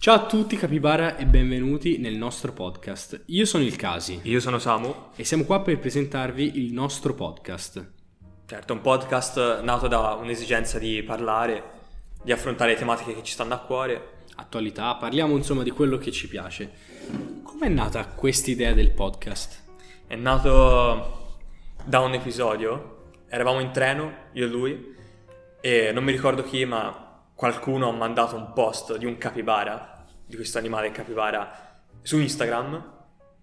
Ciao a tutti capibara e benvenuti nel nostro podcast. Io sono il Casi Io sono Samu. e siamo qua per presentarvi il nostro podcast. Certo, è un podcast nato da un'esigenza di parlare, di affrontare tematiche che ci stanno a cuore. Attualità, parliamo insomma di quello che ci piace. Com'è nata questa idea del podcast? È nato da un episodio, eravamo in treno, io e lui, e non mi ricordo chi, ma qualcuno ha mandato un post di un capibara, di questo animale capibara, su Instagram,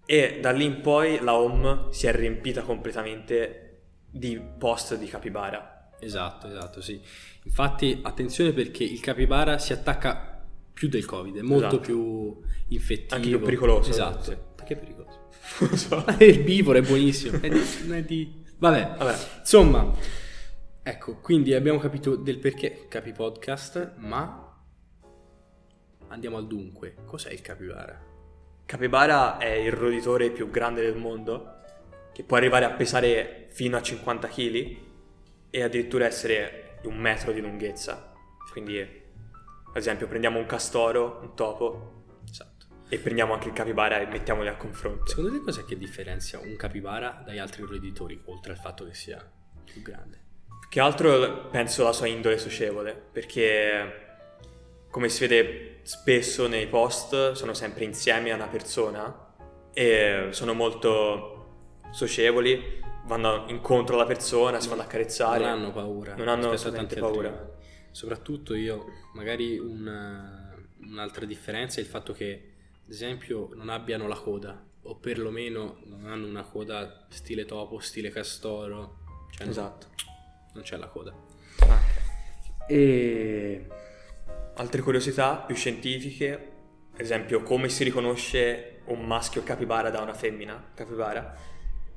e da lì in poi la home si è riempita completamente di post di capibara. Esatto, sì. Infatti, attenzione perché il capibara si attacca più del Covid, è molto Esatto. più infettivo. Anche più pericoloso. Esatto. Sì. Perché è pericoloso? Non lo so. È erbivoro, è buonissimo. Vabbè. Insomma, ecco, quindi abbiamo capito del perché Capi Podcast, ma andiamo al dunque. Cos'è il capibara? Capibara è il roditore più grande del mondo, che può arrivare a pesare fino a 50 kg e addirittura essere di 1 metro di lunghezza. Quindi, ad esempio, prendiamo un castoro, un topo, Esatto. e prendiamo anche il capibara e mettiamoli a confronto. Secondo te cos'è che differenzia un capibara dagli altri roditori, oltre al fatto che sia più grande? Che altro penso la sua indole socievole, perché come si vede spesso nei post sono sempre insieme a una persona e sono molto socievoli, vanno incontro alla persona, si fanno accarezzare. Non hanno paura. Non hanno rispetto a assolutamente tanti altri paura. animali. Soprattutto io, magari un'altra differenza è il fatto che, ad esempio, non abbiano la coda, o perlomeno non hanno una coda stile topo, stile castoro. Cioè Esatto. non c'è la coda. Anche. E Altre curiosità più scientifiche, ad esempio come si riconosce un maschio capibara da una femmina capibara.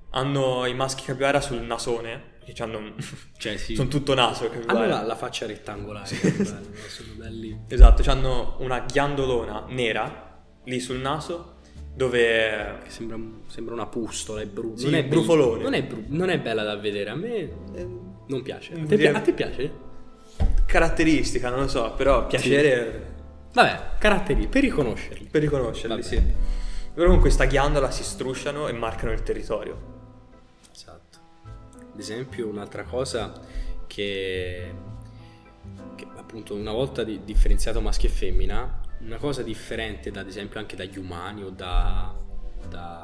Hanno i maschi capibara sul nasone, perché hanno cioè sì, sono tutto naso i capibara. hanno la faccia rettangolare, capibara, no? Sono belli. Esatto, hanno una ghiandolona nera lì sul naso dove Che sembra una pustola, è Sì, non è brufolone. non è bella da vedere, a me non piace. Direi- A te piace? caratteristica, non lo so, però piacere Vabbè, caratteri per riconoscerli. per riconoscerli, Vabbè. sì. Loro con questa ghiandola si strusciano e marcano il territorio. Esatto. Ad esempio, un'altra cosa che appunto una volta differenziato maschio e femmina, una cosa differente ad esempio anche dagli umani o da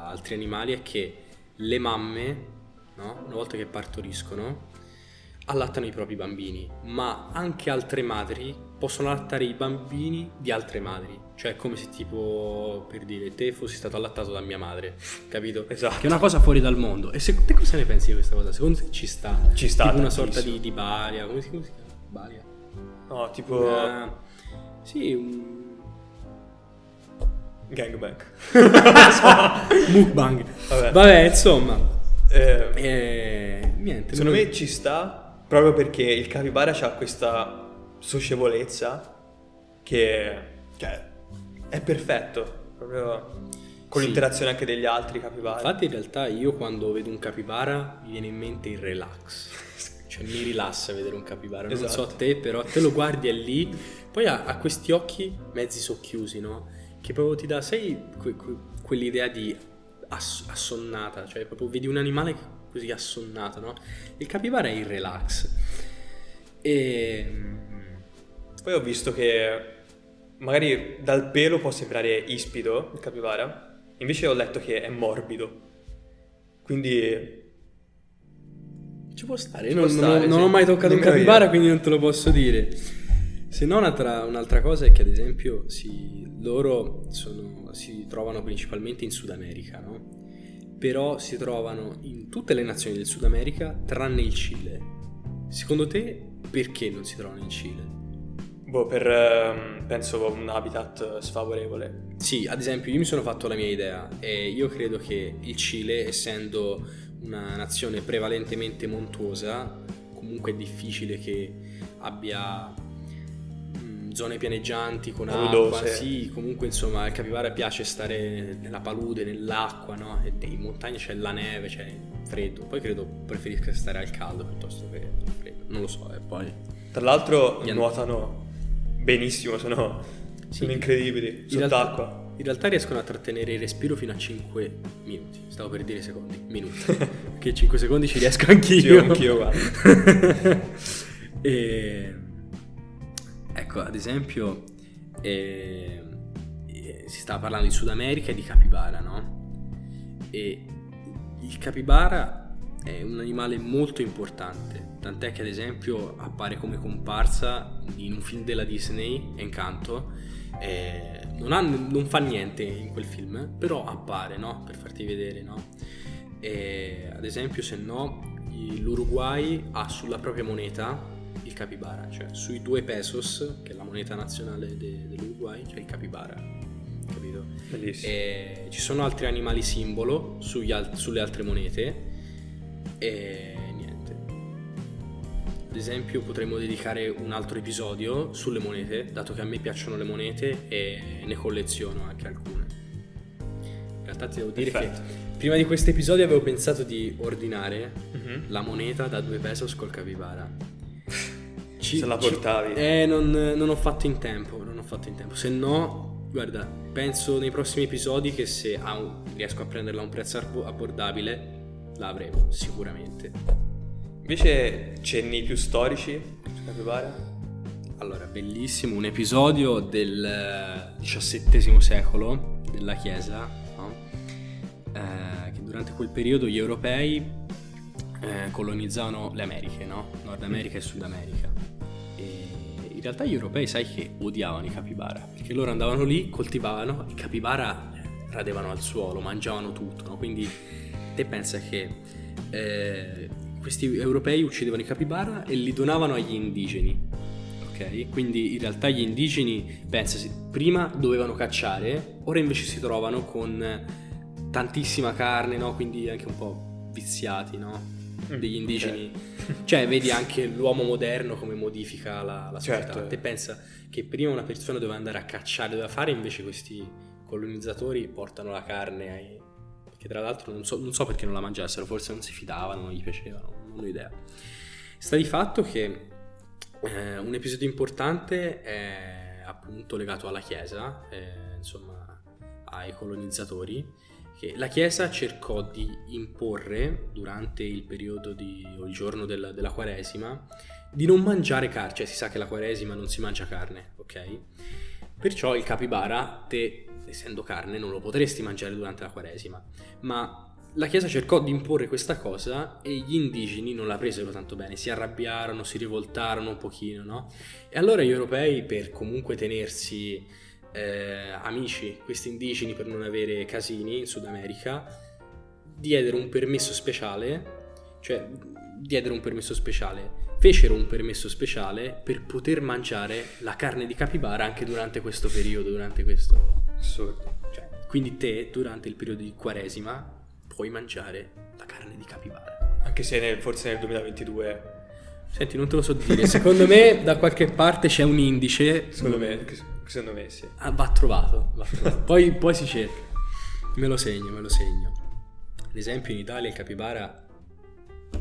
altri animali è che le mamme, no? Una volta che partoriscono, allattano i propri bambini, ma anche altre madri possono allattare i bambini di altre madri. Cioè è come se tipo, per dire, te fossi stato allattato da mia madre, capito? Esatto. Che è una cosa fuori dal mondo. E te cosa ne pensi di questa cosa? Secondo te ci sta? Ci sta tipo una tantissimo. sorta di balia, come si chiama? Balia? No, tipo Sì, un gangbang. mukbang. Vabbè. Vabbè, insomma. Niente. Secondo me ci sta proprio perché il capibara ha questa socievolezza che cioè, è perfetto, proprio con Sì. l'interazione anche degli altri capibara. Infatti in realtà io quando vedo un capibara mi viene in mente il relax. Cioè mi rilassa vedere un capibara. Non so Esatto. a te, però te lo guardi è lì. Poi ha questi occhi mezzi socchiusi, no? Che proprio ti dà, sai, quell'idea di assonnata. Cioè proprio vedi un animale così assonnato, no? Il capibara è il relax. E Poi ho visto che magari dal pelo può sembrare ispido il capibara, invece ho letto che è morbido. Quindi ci può stare. Ci Io può stare, non sì. ho mai toccato un Nemmeno capibara, io. quindi non te lo posso dire. Se no, un'altra cosa è che, ad esempio, loro si trovano principalmente in Sud America, no? Però si trovano in tutte le nazioni del Sud America, tranne il Cile. Secondo te, perché non si trovano in Cile? penso un habitat sfavorevole. Sì, ad esempio, io mi sono fatto la mia idea e io credo che il Cile, essendo una nazione prevalentemente montuosa, comunque è difficile che abbia zone pianeggianti con acqua. Paludose. Sì, comunque insomma al capibara piace stare nella palude, nell'acqua, no? E in montagna c'è la neve, c'è freddo. Poi credo preferisca stare al caldo piuttosto che al freddo. Non lo so, e poi Tra l'altro Gli an- nuotano benissimo, sono Sono incredibili, sott'acqua. In realtà riescono a trattenere il respiro fino a 5 minuti. Stavo per dire secondi, minuti. Perché 5 secondi ci riesco anch'io. Sì, anch'io, guarda. Ecco, ad esempio, si stava parlando di Sud America e di capibara, no? E il capibara è un animale molto importante, tant'è che ad esempio appare come comparsa in un film della Disney, Encanto. Non fa niente in quel film, però appare, no? Per farti vedere, no? Ad esempio, se no, l'Uruguay ha sulla propria moneta il capibara, cioè sui 2 pesos, che è la moneta nazionale dell'Uruguay, c'è il capibara, capito? Bellissimo. Ci sono altri animali simbolo sulle altre monete e niente. Ad esempio potremmo dedicare un altro episodio sulle monete, dato che a me piacciono le monete e ne colleziono anche alcune. In realtà ti devo dire che prima di questo episodio avevo pensato di ordinare la moneta da 2 pesos col capibara. Se la portavi. Non ho fatto in tempo. Se no, guarda, penso nei prossimi episodi che se riesco a prenderla a un prezzo abbordabile, la avremo sicuramente. Invece cenni più storici su capibara? Allora, bellissimo, un episodio del XVII secolo della Chiesa, no? Che durante quel periodo gli europei colonizzavano le Americhe, no? Nord America e Sud America. E in realtà gli europei, sai che odiavano i capibara, perché loro andavano lì, coltivavano i capibara, radevano al suolo, mangiavano tutto, no? Quindi te pensa che questi europei uccidevano i capibara e li donavano agli indigeni, ok? Quindi in realtà gli indigeni, pensasi, prima dovevano cacciare, ora invece si trovano con tantissima carne, no? Quindi anche un po' viziati, no? Degli indigeni, cioè vedi anche l'uomo moderno come modifica la società. Certo. Te pensa che prima una persona doveva andare a cacciare, doveva fare, invece questi colonizzatori portano la carne perché tra l'altro non so perché non la mangiassero, forse non si fidavano, non gli piacevano, non ho idea. Sta di fatto che un episodio importante è appunto legato alla Chiesa, insomma ai colonizzatori, che la Chiesa cercò di imporre durante il periodo o il giorno della Quaresima di non mangiare carne, cioè si sa che la Quaresima non si mangia carne, ok? Perciò il capibara, te essendo carne, non lo potresti mangiare durante la Quaresima, ma la Chiesa cercò di imporre questa cosa e gli indigeni non la presero tanto bene, si arrabbiarono, si rivoltarono un pochino, no? E allora gli europei, per comunque tenersi amici, questi indigeni, per non avere casini in Sud America, fecero un permesso speciale per poter mangiare la carne di capibara anche durante questo periodo, Assurdo. cioè, quindi te durante il periodo di Quaresima puoi mangiare la carne di capibara, Anche se forse nel 2022. Senti, non te lo so dire, secondo me da qualche parte c'è un indice, Secondo me sì. va trovato. Poi si cerca. Me lo segno. Ad esempio in Italia il capibara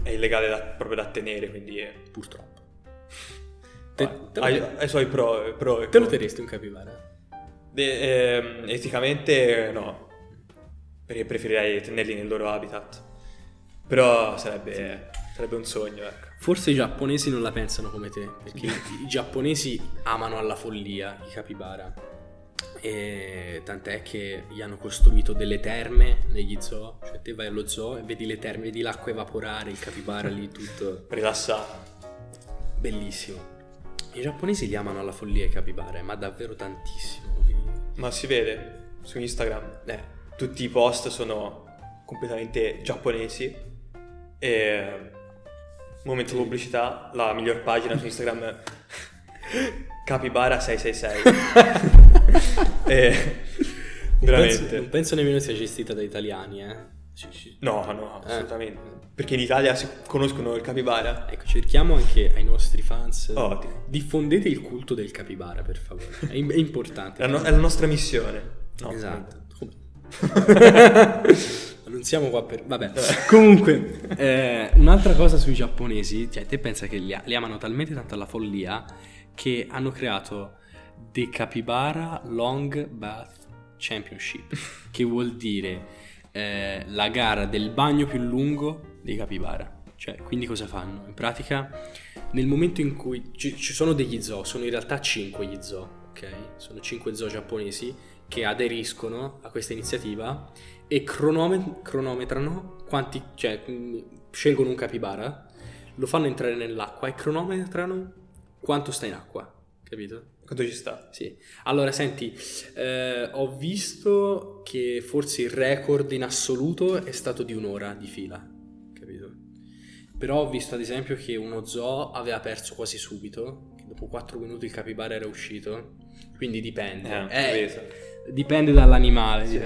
È illegale proprio da tenere, quindi purtroppo. Ai suoi pro e Te lo terresti un capibara? Eticamente no, perché preferirei tenerli nel loro habitat. Però sarebbe un sogno, ecco. Forse i giapponesi non la pensano come te, perché i giapponesi amano alla follia i capibara, e tant'è che gli hanno costruito delle terme negli zoo, cioè te vai allo zoo e vedi le terme, vedi l'acqua evaporare, il capibara lì tutto Rilassato. bellissimo. I giapponesi li amano alla follia i capibara, ma davvero tantissimo. Ma si vede su Instagram, tutti i post sono completamente giapponesi. E momento pubblicità, la miglior pagina su Instagram è Capibara 666. Veramente Non penso nemmeno sia gestita da italiani, no, assolutamente, perché in Italia si conoscono il capibara. Ecco, cerchiamo anche ai nostri fans, diffondete il culto del capibara, per favore, è importante. È la nostra missione. No, esatto. Non siamo qua per... Vabbè. Comunque, un'altra cosa sui giapponesi, cioè te pensa che li amano talmente tanto alla follia che hanno creato The Capybara Long Bath Championship, che vuol dire la gara del bagno più lungo dei capibara. Cioè, quindi cosa fanno? In pratica, nel momento in cui ci sono degli zoo, sono in realtà 5 gli zoo, ok? Sono 5 zoo giapponesi che aderiscono a questa iniziativa e cronometrano quanti, cioè scelgono un capibara, lo fanno entrare nell'acqua e cronometrano quanto sta in acqua, capito? Quanto ci sta? Sì. Allora, senti, ho visto che forse il record in assoluto è stato di 1 ora di fila, capito? Però ho visto ad esempio che uno zoo aveva perso quasi subito, che dopo 4 minuti il capibara era uscito, quindi dipende. Dipende dall'animale. Sì.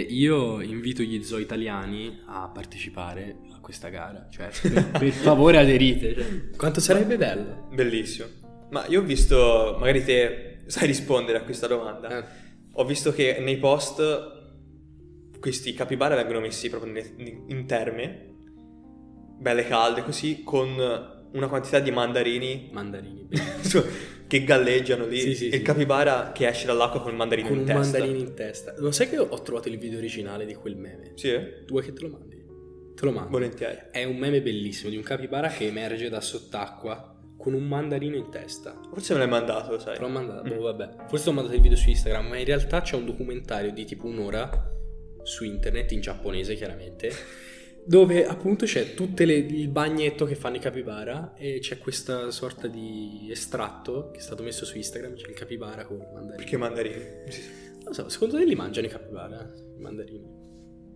Io invito gli zoo italiani a partecipare a questa gara, cioè per favore aderite, cioè. Quanto sarebbe bello. Bellissimo. Ma io ho visto, magari te sai rispondere a questa domanda. Ho visto che nei post questi capibara vengono messi proprio in terme, belle calde così, con una quantità di mandarini che galleggiano lì, sì, e il capibara che esce dall'acqua con il mandarino in testa. Con un mandarino in testa. Lo sai che ho trovato il video originale di quel meme? Sì? Tu vuoi che te lo mandi? Te lo mando. Volentieri. È un meme bellissimo di un capibara che emerge da sott'acqua con un mandarino in testa. Forse me l'hai mandato, lo sai. Te l'ho mandato, vabbè. Forse ho mandato il video su Instagram, ma in realtà c'è un documentario di tipo 1 ora su internet, in giapponese chiaramente, dove appunto c'è tutto il bagnetto che fanno i capibara e c'è questa sorta di estratto che è stato messo su Instagram, c'è il capibara con il mandarino. Perché mandarini? Non so, secondo te li mangiano i capibara, i mandarini?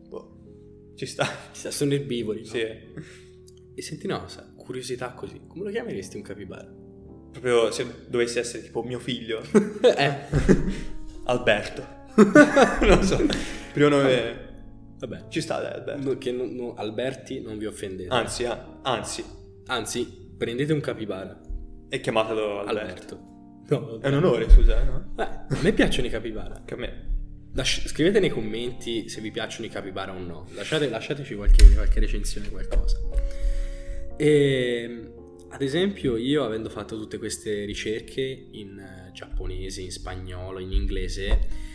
Boh, ci sta. Sono erbivori, no? Sì. E senti, no, curiosità così, come lo chiameresti un capibara? Proprio se dovessi essere tipo mio figlio. Alberto. Non so. Primo nome. Vabbè. Ci sta Alberto. Alberti, non vi offendete. Anzi, prendete un capibara e chiamatelo Alberto. No, è un onore, scusa, no? A me piacciono i capibara. Anche a me. Scrivete nei commenti se vi piacciono i capibara o no. Lasciateci qualche recensione, qualcosa. E ad esempio, io avendo fatto tutte queste ricerche in giapponese, in spagnolo, in inglese,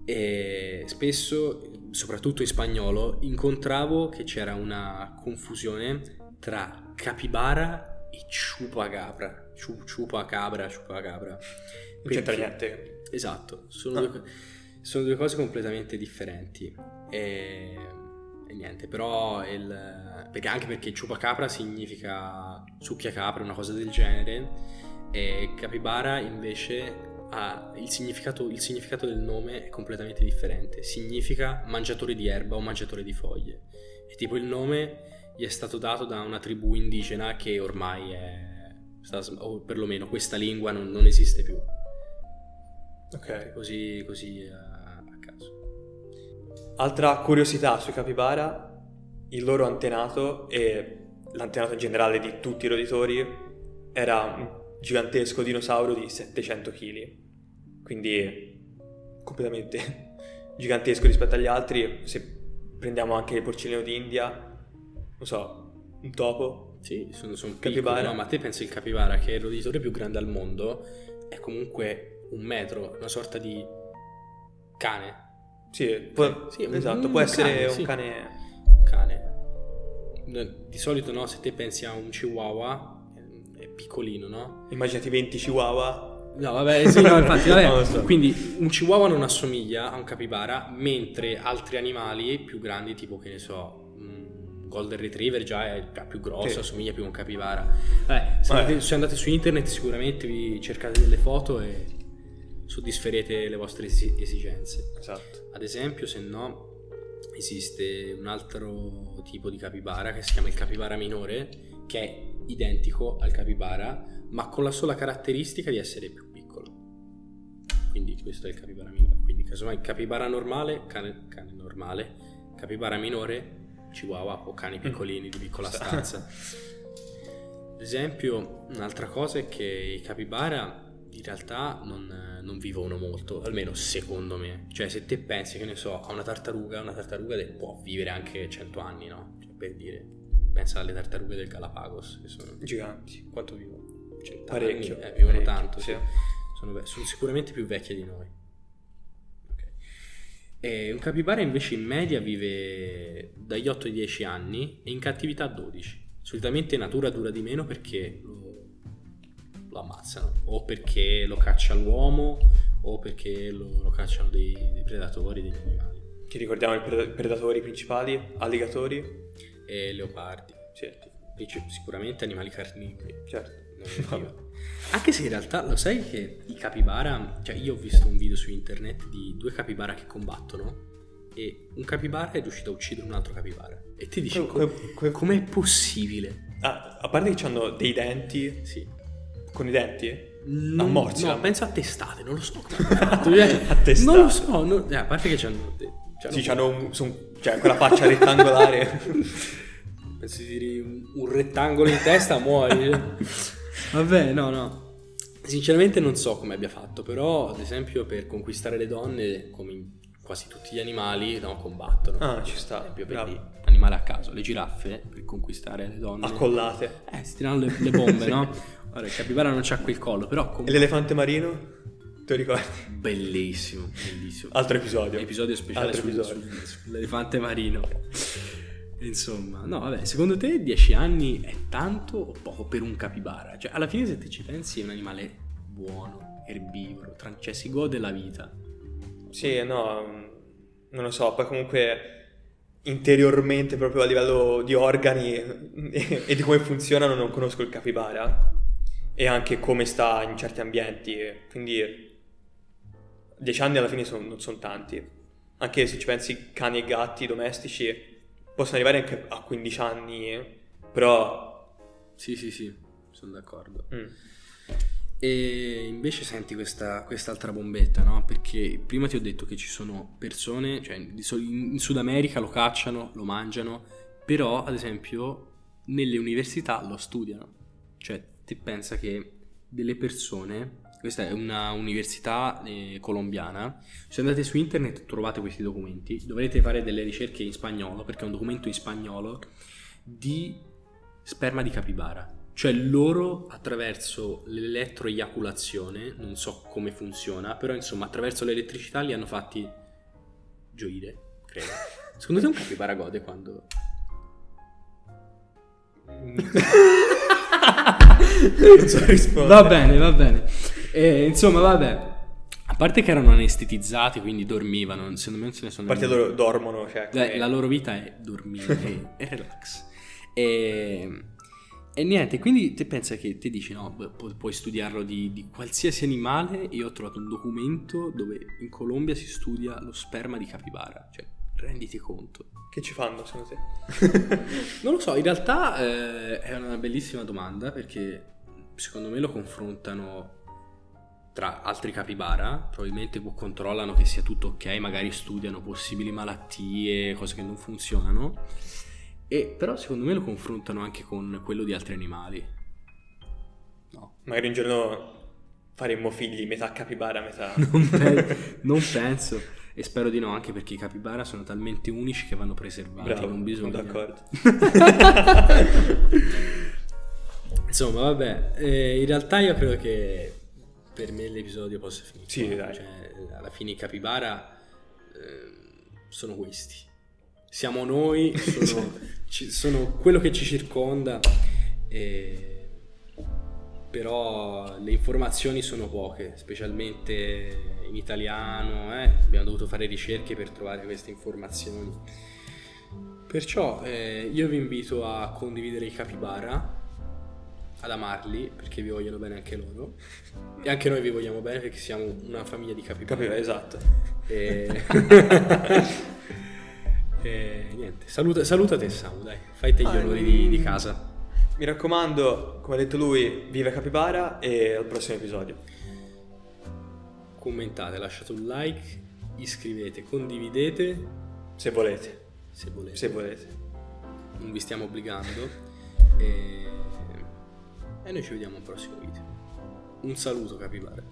e spesso, soprattutto in spagnolo, incontravo che c'era una confusione tra capibara e chupacabra. Chupacabra. Non c'entra niente. Esatto, sono due cose completamente differenti. E niente, però anche perché chupacabra significa succhiacapra, una cosa del genere, e capibara invece il significato del nome è completamente differente. Significa mangiatore di erba o mangiatore di foglie, e tipo il nome gli è stato dato da una tribù indigena che ormai o perlomeno questa lingua non esiste più. Ok. Così a caso. Altra curiosità sui capibara: il loro antenato, e l'antenato in generale di tutti i roditori, era un gigantesco dinosauro di 700 kg, quindi completamente gigantesco rispetto agli altri. Se prendiamo anche il porcellino d'India, non so, un topo. Sì, sono piccoli, no? Ma te pensi il capibara, che è il roditore più grande al mondo, è comunque 1 metro, una sorta di cane. Sì, esatto, può essere un cane. Di solito no, se te pensi a un chihuahua è piccolino, no? Immaginati 20 chihuahua. No, vabbè, sì, no, infatti, vabbè. Non lo so. Quindi un chihuahua non assomiglia a un capibara, mentre altri animali più grandi, tipo, che ne so, un golden retriever già è più grosso, sì, assomiglia più a un capibara. Se andate su internet sicuramente vi cercate delle foto e soddisferete le vostre esigenze. Esatto. Ad esempio, se no, esiste un altro tipo di capibara che si chiama il capibara minore, che è identico al capibara, ma con la sola caratteristica di essere più piccolo. Quindi questo è il capibara minore. Quindi casomai capibara normale, cane normale, capibara minore, chihuahua o cani piccolini di piccola stanza. Ad esempio, un'altra cosa è che i capibara in realtà non vivono molto, almeno secondo me. Cioè, se te pensi, che ne so, a una tartaruga può vivere anche 100 anni, no? Cioè, per dire, pensa alle tartarughe del Galapagos, che sono giganti. Quanto vivono? 100 parecchio, anni, vivono parecchio, tanto, sì. sono sicuramente più vecchie di noi. Ok. E un capibara invece in media vive dagli 8 ai 10 anni e in cattività 12. Solitamente in natura dura di meno perché lo ammazzano, o perché lo caccia l'uomo, o perché lo cacciano dei predatori, degli animali. Che ricordiamo i predatori principali? Alligatori e leopardi. Certo. Sicuramente animali carnivori. Certo. Anche se in realtà lo sai che i capibara, cioè io ho visto un video su internet di 2 capibara che combattono e un capibara è riuscito a uccidere un altro capibara e ti dici com'è possibile? A parte che hanno dei denti. Sì. Con i denti? No, penso a testate, non lo so come hanno fatto. A testate. Non lo so, a parte che c'hanno cioè quella faccia rettangolare. Penso di dire un rettangolo in testa, muori. Vabbè, no. Sinceramente non so come abbia fatto, però ad esempio per conquistare le donne, come in quasi tutti gli animali, no, combattono. Ah, ci sta. Ad esempio per animale a caso, le giraffe per conquistare le donne accollate. Si tirano le bombe, no? Guarda, il capibara non c'ha quel collo, però E l'elefante marino? Te lo ricordi? Bellissimo. Altro episodio. Episodio speciale sull'elefante marino. Insomma, no, vabbè, secondo te 10 anni è tanto o poco per un capibara? Cioè, alla fine se te ci pensi è un animale buono, erbivoro, cioè si gode la vita. Sì, no, non lo so, poi comunque interiormente proprio a livello di organi e di come funzionano non conosco il capibara e anche come sta in certi ambienti, quindi 10 anni alla fine non sono tanti, anche se ci pensi cani e gatti domestici possono arrivare anche a 15 anni, però sì, sono d'accordo. E invece senti quest'altra bombetta, no? Perché prima ti ho detto che ci sono persone, cioè in Sud America lo cacciano, lo mangiano, però ad esempio nelle università lo studiano. Cioè ti pensa che delle persone, questa è una università colombiana, se andate su internet trovate questi documenti, dovrete fare delle ricerche in spagnolo perché è un documento in spagnolo di sperma di capibara. Cioè loro attraverso l'elettroeiaculazione, non so come funziona, però insomma attraverso l'elettricità li hanno fatti gioire, credo. Secondo te un capibara gode quando... non so rispondere. Va bene. Insomma, vabbè. A parte che erano anestetizzati, quindi dormivano, secondo me non se ne sono... A parte loro dormono, cioè... La loro vita è dormire e relax. E niente, quindi te pensa che te dici no, puoi studiarlo di qualsiasi animale. Io ho trovato un documento dove in Colombia si studia lo sperma di capibara, cioè renditi conto. Che ci fanno secondo te? Non lo so, in realtà è una bellissima domanda perché secondo me lo confrontano tra altri capibara, probabilmente controllano che sia tutto ok, magari studiano possibili malattie, cose che non funzionano. Però secondo me lo confrontano anche con quello di altri animali. No. Magari un giorno faremmo figli metà capibara, metà... Non penso. E spero di no, anche perché i capibara sono talmente unici che vanno preservati. Bravo, non bisogna. sono d'accordo. Insomma, vabbè. In realtà io credo che per me l'episodio possa finire. Sì, dai. Cioè, alla fine i capibara sono questi. Siamo noi, sono quello che ci circonda, però le informazioni sono poche, specialmente in italiano, abbiamo dovuto fare ricerche per trovare queste informazioni. Perciò io vi invito a condividere i capibara, ad amarli perché vi vogliono bene anche loro e anche noi vi vogliamo bene perché siamo una famiglia di capibara. Esatto. Niente, saluta te Samu, dai, fai te gli onori di casa. Mi raccomando, come ha detto lui, viva capibara e al prossimo episodio. Commentate, lasciate un like, iscrivete, condividete se volete. Non vi stiamo obbligando e noi ci vediamo al prossimo video. Un saluto capibara.